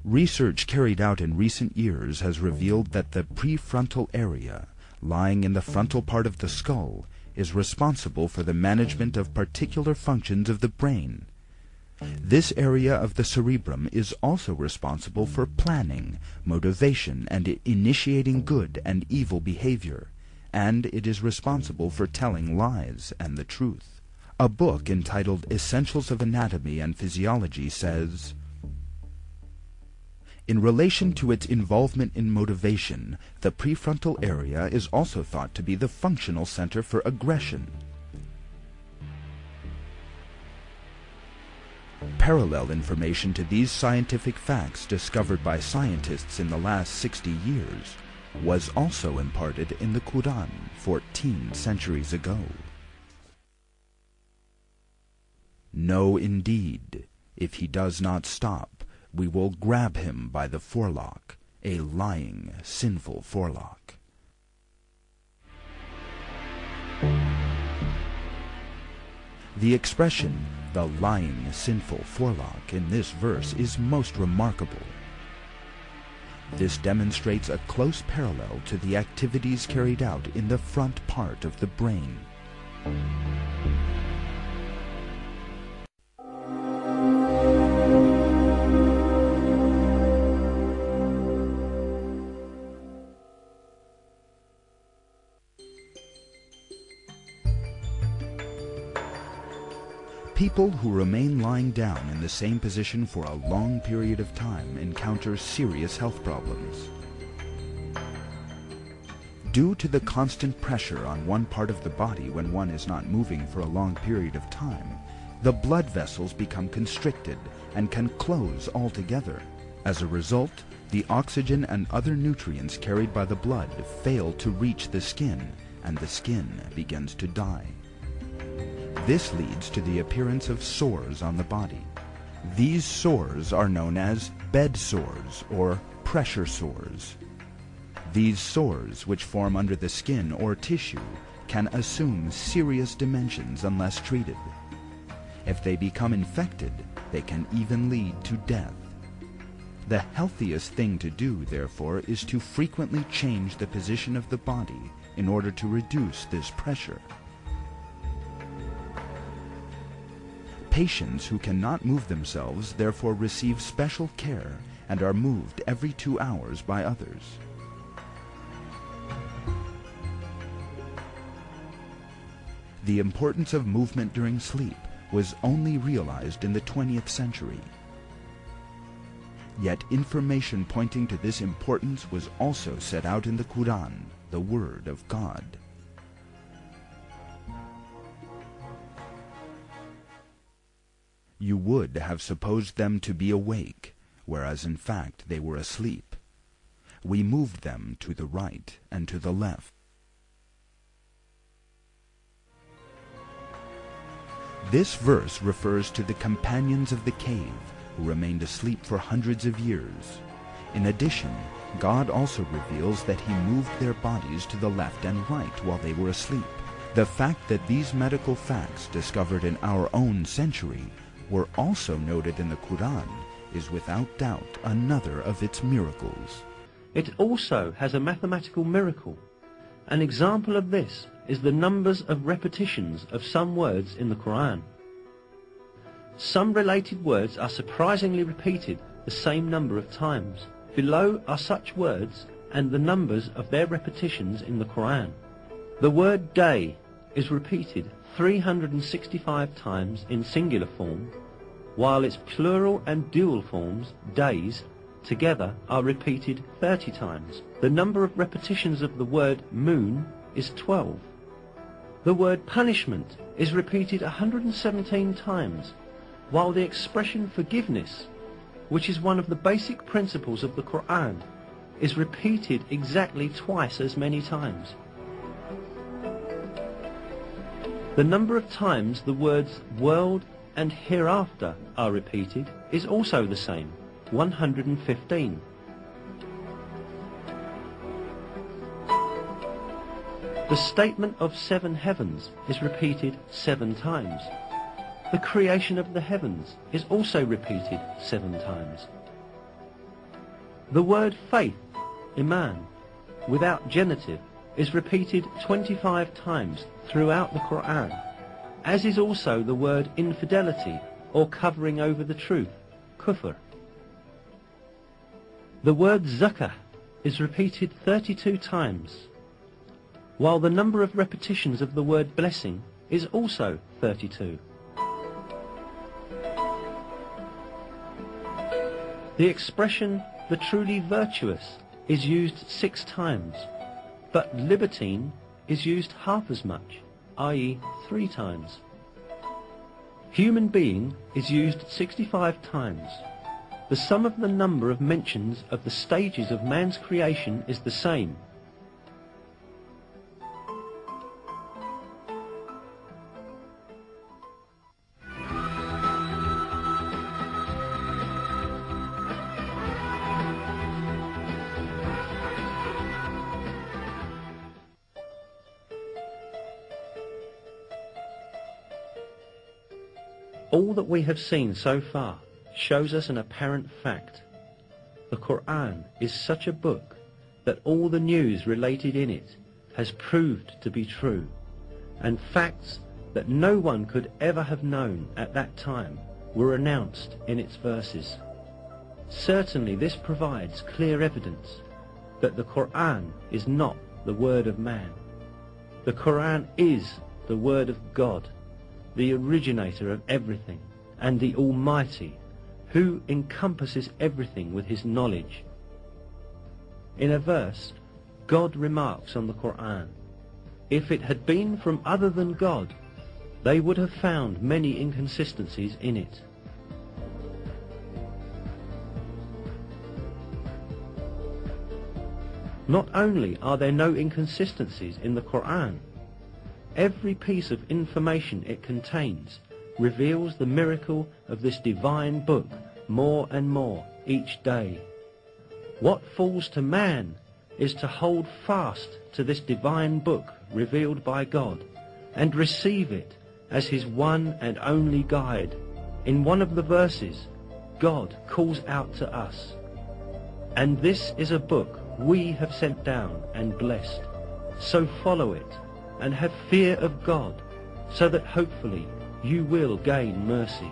Research carried out in recent years has revealed that the prefrontal area, lying in the frontal part of the skull, is responsible for the management of particular functions of the brain. This area of the cerebrum is also responsible for planning, motivation, and initiating good and evil behavior, and it is responsible for telling lies and the truth. A book entitled Essentials of Anatomy and Physiology says, in relation to its involvement in motivation, the prefrontal area is also thought to be the functional center for aggression. Parallel information to these scientific facts discovered by scientists in the last 60 years was also imparted in the Quran 14 centuries ago. No, indeed, if he does not stop, we will grab him by the forelock, a lying, sinful forelock. The expression, the lying, sinful forelock, in this verse is most remarkable. This demonstrates a close parallel to the activities carried out in the front part of the brain. People who remain lying down in the same position for a long period of time encounter serious health problems. Due to the constant pressure on one part of the body when one is not moving for a long period of time, the blood vessels become constricted and can close altogether. As a result, the oxygen and other nutrients carried by the blood fail to reach the skin, and the skin begins to die. This leads to the appearance of sores on the body. These sores are known as bed sores or pressure sores. These sores, which form under the skin or tissue, can assume serious dimensions unless treated. If they become infected, they can even lead to death. The healthiest thing to do, therefore, is to frequently change the position of the body in order to reduce this pressure. Patients who cannot move themselves therefore receive special care and are moved every 2 hours by others. The importance of movement during sleep was only realized in the 20th century. Yet information pointing to this importance was also set out in the Quran, the Word of God. You would have supposed them to be awake, whereas in fact they were asleep. We moved them to the right and to the left. This verse refers to the companions of the cave, who remained asleep for hundreds of years. In addition, God also reveals that He moved their bodies to the left and right while they were asleep. The fact that these medical facts discovered in our own century were also noted in the Quran is without doubt another of its miracles. It also has a mathematical miracle. An example of this is the numbers of repetitions of some words in the Quran. Some related words are surprisingly repeated the same number of times. Below are such words and the numbers of their repetitions in the Quran. The word day is repeated 365 times in singular form, while its plural and dual forms, days, together are repeated 30 times. The number of repetitions of the word moon is 12. The word punishment is repeated 117 times, while the expression forgiveness, which is one of the basic principles of the Quran, is repeated exactly twice as many times. The number of times the words world and hereafter are repeated is also the same, 115. The statement of 7 heavens is repeated 7 times. The creation of the heavens is also repeated 7 times. The word faith, iman, without genitive, is repeated 25 times throughout the Quran, as is also the word infidelity or covering over the truth, kufr. The word zakah is repeated 32 times, while the number of repetitions of the word blessing is also 32. The expression the truly virtuous is used 6 times, but libertine is used half as much, i.e. 3 times. Human being is used 65 times. The sum of the number of mentions of the stages of man's creation is the same. All that we have seen so far shows us an apparent fact. The Quran is such a book that all the news related in it has proved to be true, and facts that no one could ever have known at that time were announced in its verses. Certainly this provides clear evidence that the Quran is not the word of man. The Quran is the word of God, the originator of everything, and the Almighty, who encompasses everything with his knowledge. In a verse, God remarks on the Quran, "If it had been from other than God, they would have found many inconsistencies in it." Not only are there no inconsistencies in the Quran, every piece of information it contains reveals the miracle of this divine book more and more each day. What falls to man is to hold fast to this divine book revealed by God and receive it as his one and only guide. In one of the verses, God calls out to us, "And this is a book we have sent down and blessed, so follow it and have fear of God, so that hopefully you will gain mercy."